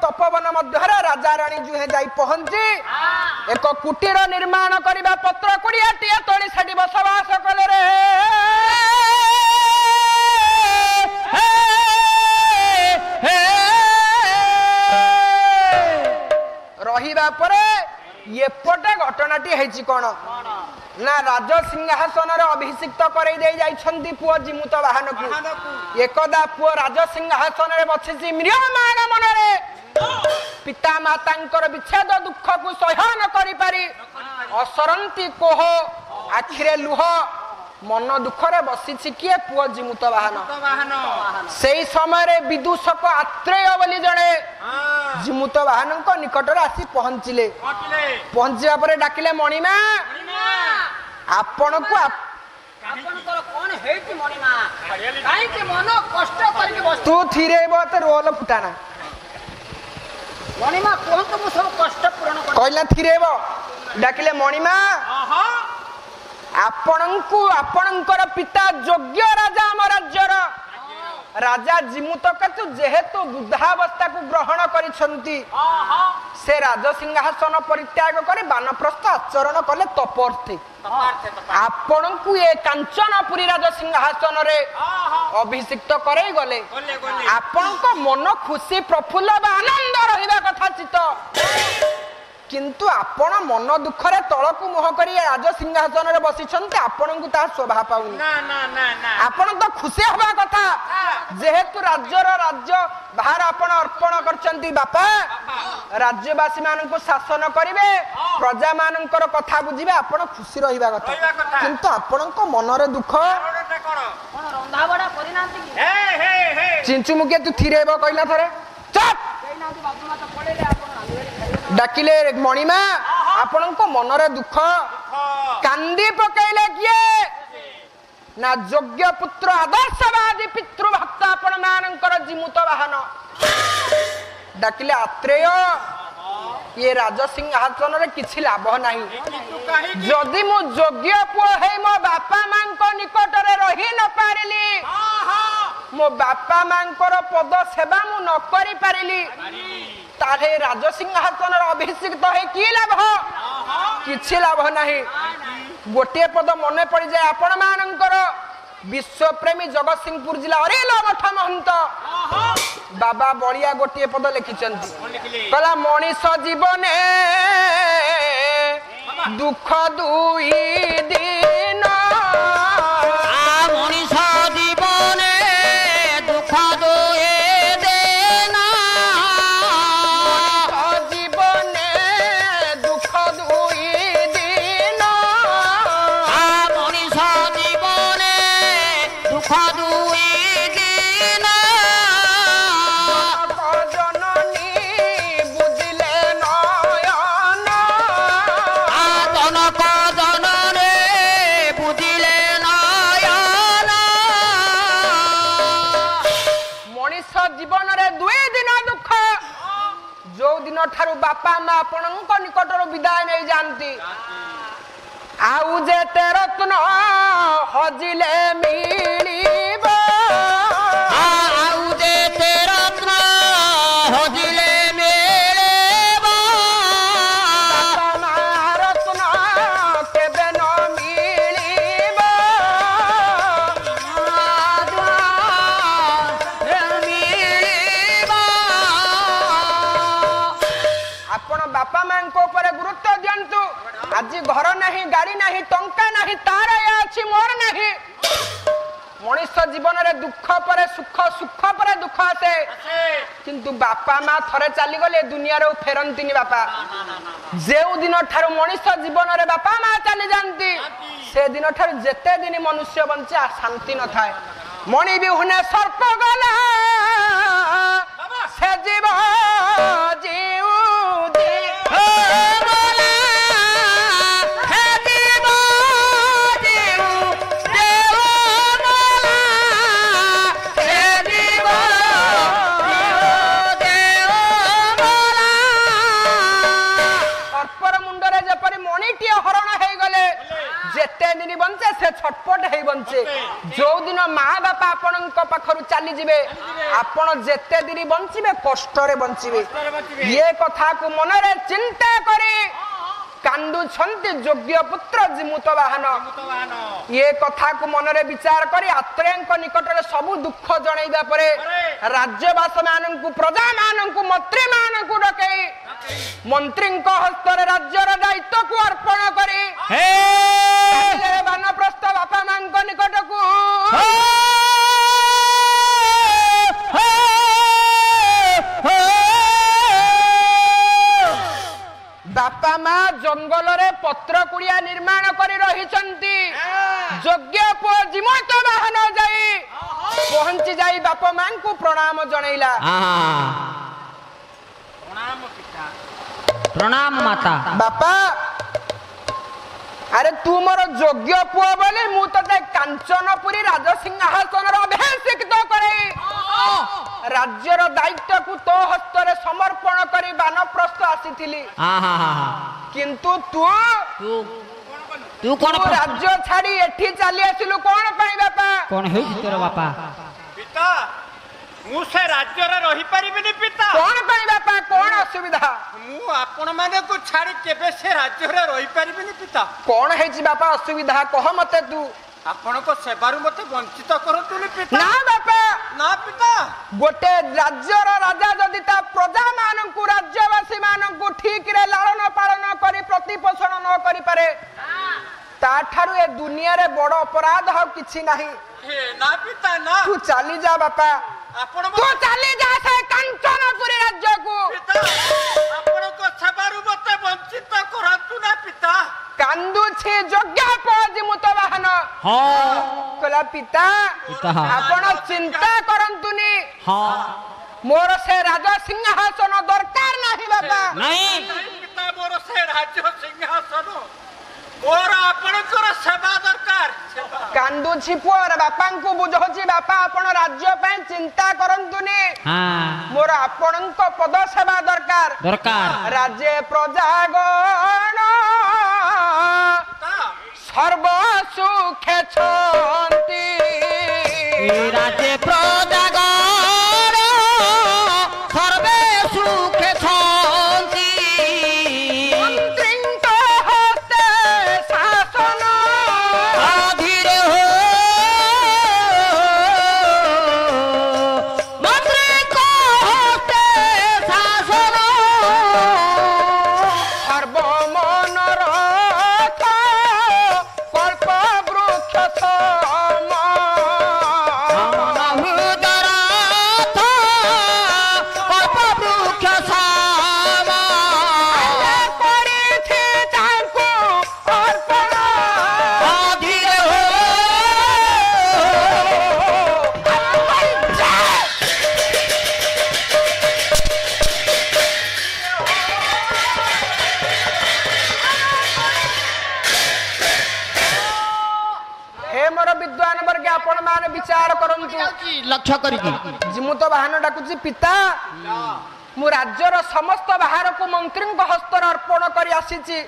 तपोवन मध्य राजा राणी जुहे जाई पहुंची एक कुटीर निर्माण करबा पत्र कुड़ियाटी तोली सेठी बसवास कले रे रहिबा परे एपटे घटनाटी हेछि कोन ना राज सिंहासन अभिषिक्त करई दे जाइछंती पुओ जिमुत वाहन को एकदा पुओ राज सिंहासन रे बछिछि म्रियमान मनरे पिता मातांकर विच्छेद दुख को सहन करि पारी असरंती कोह आखिरे लुह मन दुख रे बसिछि किए पुओ जिमुत वाहन सेई समय रे विदूषक आत्रेय बोली जणे जिमुत वाहन को निकट रे आसी पहुंचिले पहुंचिया परे डाकिले मणिमा आपण को आपनकर कोन हेति मणिमा काई के मन कष्ट करके बस तू थिरेबो त रोल फुटाना मणिमा कोन तो सब कष्ट पूर्ण कर कहला थिरेबो डाकिले मणिमा आपणंकु आपणंकर पिता योग्य राजा हम राज्यर राजा जिमुतकतु जेहेतु वृद्धावस्था को ग्रहण करिसंती से राज सिंहासन परित्याग करे वानप्रस्थ आचरण कले तपोर्थे आपणंकु ए कांचनपुरी राज सिंहासन रे अभिषिक्त करे गले आपणको मन खुशी प्रफुल्ल बा आनंद रहिबा कथा चित किंतु आपण मन दुख रे तळकु मोह करी राज सिंहासन रे बसिछंते आपण को ता शोभा पाउनी ना ना ना ना आपण तो खुशी हबा कथा जेहेतु राज्य बाहर आपण अर्पण करचंती बापा राज्यवासी मान को शासन करिवे प्रजा मानकर कथा बुझिबे आपण खुशी रहिबा कथा किंतु आपण को मन रे दुख कोन रंधा बडा परिनांती हे हे हे चिंचु मुके तू थिरेबो कइला थरे चुप कइनांती बाबू मा तो पड़ेले आपण डाकिले मणिमा आपण को मन रे दुख कांदी पकैले किए ना योग्य पुत्र आदर्शवादी पितृभक्त आपण मानकर जिमुत वाहन डाकिले आत्रेय ये राज सिंहासन रे किछि लाभ नाही जदि मु योग्य पुओ हे मो बापा मांको निकट रे रही न पारिली मो बापा मांकर पद सेवा मु न करि पारिली तारे राज सिंहासन अभिषिक्त है कि लाभ किछि लाभ नाही गोटे पद मने पड़ जाए आपण मानकर विश्व प्रेमी जगत सिंहपुर जिला अरेल मठ महंत बाबा बलिया गोटे पद लिखिचंती कला मनीष जीवन दुख दुई दिन मनीष जीवन दुख दुई ठारू बापा माँ आपणक निकट विदाय नहीं जानती आउ जेते रत्न हजिले मिलिब आउ जेते रत्न हजिले मिलिब बापा माँ रत्न केबे न मिलिब आपण बापा मां को ऊपर गुरुत्व दियंतु आज घर नहीं गाड़ी नहीं टंका नहीं तार अछि मोर नहीं मनुष्य जीवन रे दुख पर सुख सुख पर दुख आसे किंतु बापा मां थरे चली गले दुनिया रे फेरंतिनी बापा जेउ दिन ठार मनुष्य जीवन रे बापा मां चली जानती से दिन ठार जेते दिन मनुष्य बंचे शांति न थाए मणि बिहुने सर्प गला से जीव जीव बंचे से छटपट हे बंचे जो दिन माँ बापा आपणक पाखरु चली जिवे आपण जेते दिन बंचिबे कष्टरे बंचिबे ये कथा को मनरे चिंता करी कांदु छंती योग्य पुत्र जिमुत वाहन ये कथा को मनरे विचार करी आत्रेयଙ୍କ निकटरे सबु दुख जणैबा परे राज्यवास माननकु प्रजा माननकु मंत्री माननकु डकई मंत्रीଙ୍କ हस्तरे राज्यर दायित्व को अर्पण करी हे वानप्रस्थ बापा मांଙ୍କ निकटकु बापा माँ जंगल रे पत्र कुड़िया निर्माण करी रही योग्य पुओ जिमत वाहन जाई पहुंची जाई बापा मां को प्रणाम जनैला प्रणाम माता बापा अरे तू मोर योग्य पुओ बोले मु तते कांचनपुरी राजसिंहासन अभिषेकित करे राज्यर दायित्व को तो हस्तरे समर्पण करी वानप्रस्थ आसीथिली किंतु तू तू कोन राज्य छाड़ी एठी चली आसिलु कोन पई बापा कोन हे तोर बापा पिता मु से राज्य रे रही परिबिनी पिता कोन पई बापा कोन असुविधा मु आपण माने को छाड़ी केबे से राज्य रे रही परिबिनी पिता कोन हे जी बापा असुविधा कह मते तू आपण को सेवारु मते वंचित करतुनी पिता ना बापा ना पिता गोटे राज्यर राजा जदि ता प्रजा माननकु राज्यवासी माननकु ठीक रे लालन पालन करी प्रतिपोषण न करी पारे ता ठारु ए दुनिया रे बड़ अपराध ह किछि नाही हे ना पिता ना तू चली जा बापा आपण तू चली जा से कांचनपुरी राज्य को पिता आपण को सेवारु मते वंचित करतु ना पिता कांदु छे योग्य पजिमुत वाहन हां कला पिता आपण चिंता करंतुनी हां मोर से राजा सिंहासन दरकार नाही बाबा नहीं पिता मोर से राज्य सिंहासन मोर आपणकर सेवा दरकार कांदु छी पुअर बापां को बुझोची बापा आपण राज्य पे चिंता करंतुनी हां मोर आपणक पद सेवा दरकार दरकार राज्य प्रजागण सर्व सुख छंती राज्य प्रजागण सर्वे सुख छंती मंत्रिंक हस्ते शासन धीरे हो मंत्री को हस्ते शासन सर्व मनोरथ कल्प वृक्ष सम बहुदराथ कल्पवृक्ष साम କରିଛି ତାଙ୍କୁ ଅର୍ପଣ ଧୀରେ हो हे मोर विद्वान वर्ग आपण माने विचार करंतु लक्ष्य करिकी जिमुत वाहन डाकुची पिता मु राज्यर समस्त बाहर को मंत्री हस्तर अर्पण करी आसीची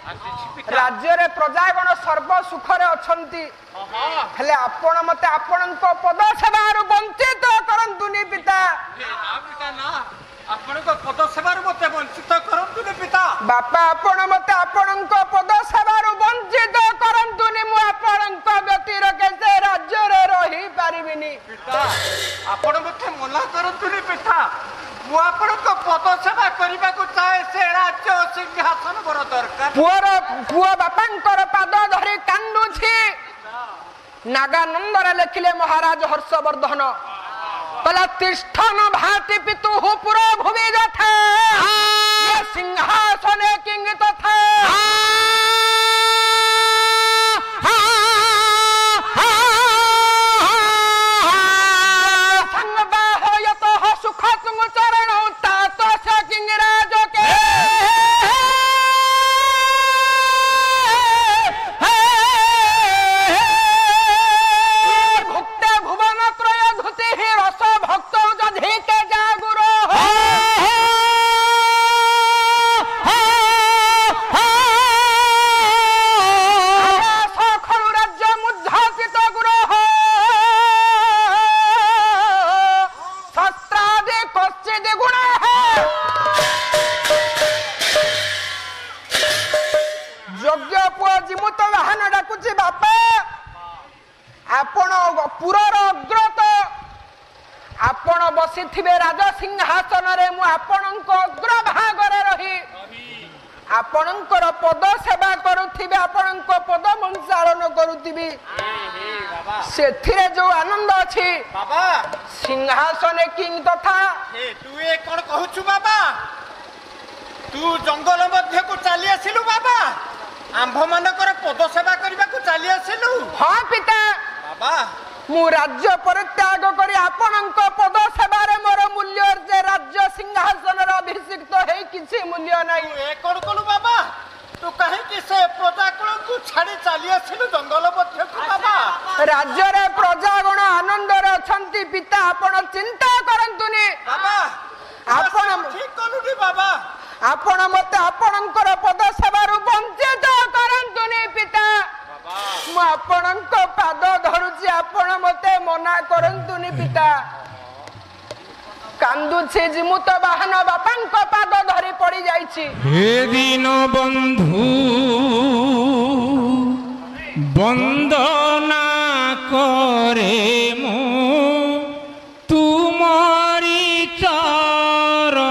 राज्य रे प्रजागण सर्व सुख रे अछंती हेले आपण मते आपणक पद सेवार वंचित करंतुनी पिता ना पिता ना आपण को पद सेवारु मते वंचित करतुनी पिता बापा आपण मते आपणक पद सेवार वंचित करंतुनी मु आपणक व्यतिर केसे राज्य रे रही पारिबिनी पिता आपण मते मना करतुनी पिता मु आपण को पद सेवा करबा को चाहे से राज्य सिंहासन बर दरकार पुओ बापांकर पाद धरी कांदुछि नागानंदर लेखिले महाराज हर्षवर्धन कला तिष्ठन भाति पितुः पुरो भुवि यथा ये सिंहासने किंगित था संगबाहयतः सुखतुंग चरण तात स किंगराज के भुक्ते भुवन त्रय धुति रस भक्त जधिके जागुरो आपण पुरर अग्रत आपण बसिथिबे राजसिंहासन रे मु आपणक अग्रभाग रही आपणकर पद सेवा करुथिबे आपणक पद मंचालन करुथिबे सेथिरे जो आनंद अछि बाबा सिंहासने किंग तथा तू ए कोन कहूछु बाबा तू जंगल मध्य को चली आसिलु बाबा आंभ मानकर पद सेवा करबा को चली आसिलु हां पिता बाबा मु राज्य परित्याग करी आपणक पद सेवारे मोर मूल्य जे राज्य सिंहासन रे अभिषिक्त हे किछि मूल्य नाही ए कोन कोलु बाबा तू कहे कि से प्रजाकुल को छाड़ी चली आसिलु जंगल मध्य को बाबा राज्य रे प्रजागण आनंद रे अछंती पिता आपण चिंता करंतुनी बाबा आपण ठीक कोलुनी बाबा आपण मते आपणकर पद सेवारु वंचित करंतुनी पिता मु आपणक पाद धरुची आपण मते मना करंतुनी पिता कांदुछि जिमु तो बाहन बापांक पाद धरी पड़ी जाईछि हे दीन बंधु वंदना करे मो तुमरी चरणे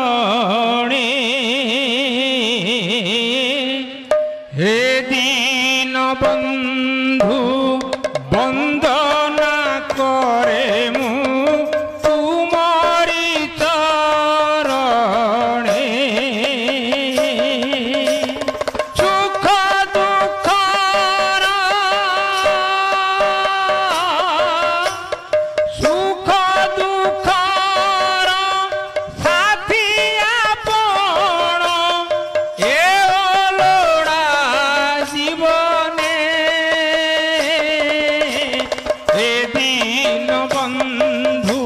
हे दीन बंधु वंदना करे मो तुमरी चरणे सुख दुःखर सुख दुःखर साथी आपण ए लोड़ा जीवने हे दीन बंधु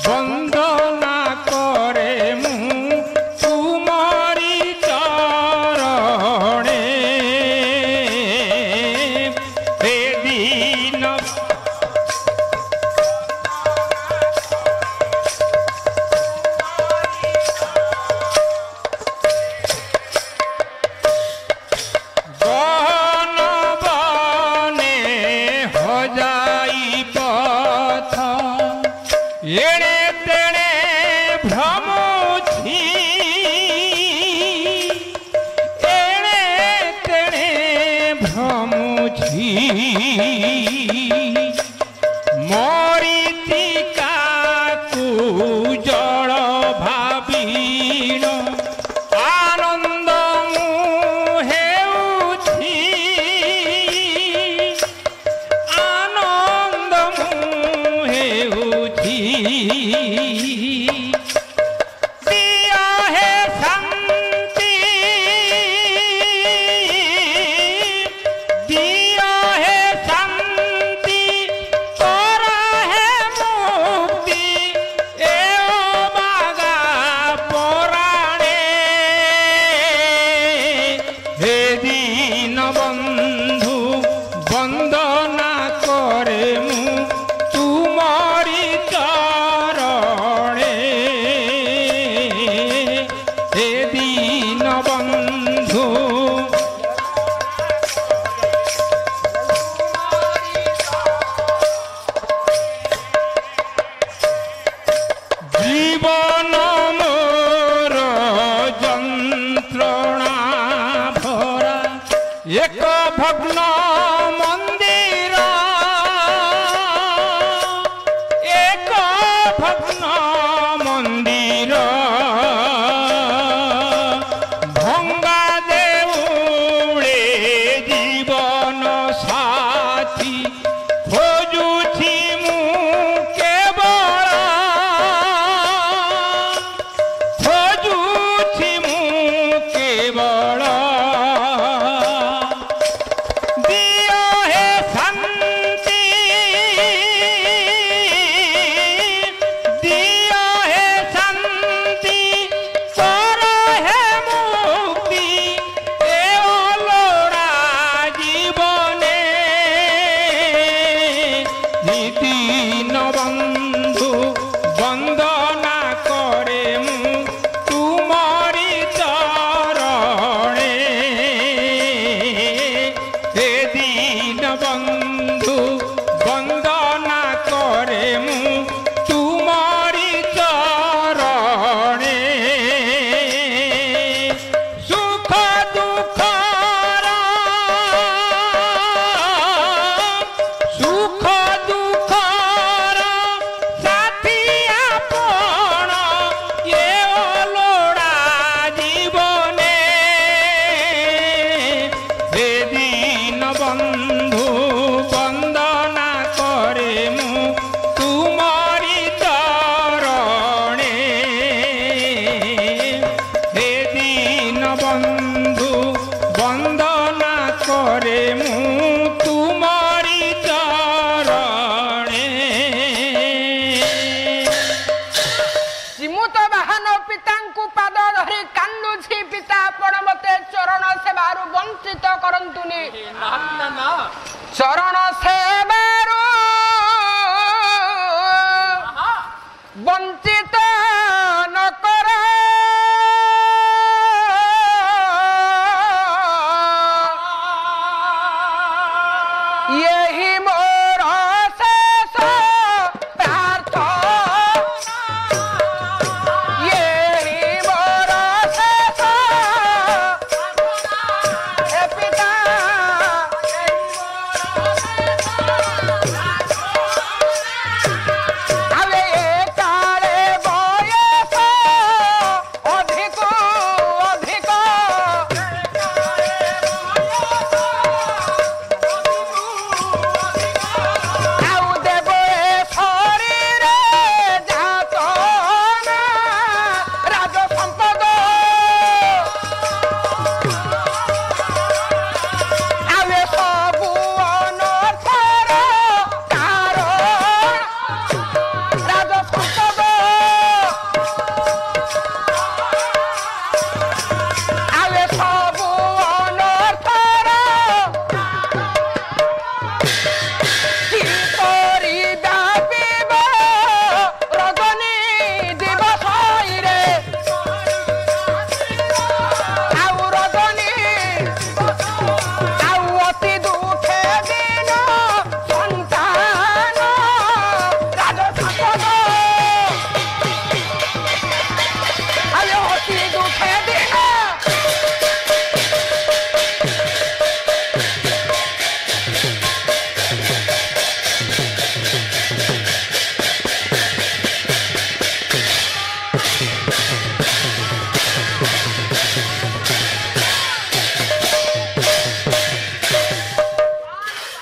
वंदना करे मु तुमरी चरणे हे दीन गहन बने हो जाई पथ एणे तेणे भ्रमुछि एणे तेणे भ्रमुछि मरीचिका कु जल भाबिण आनंद मु हेउछि आनंद मु हेउछि दिया हे शांति दिया हे शांति तोरा हे मुक्ति ए बागा पुराणे हे दीन बंधु वंदना करे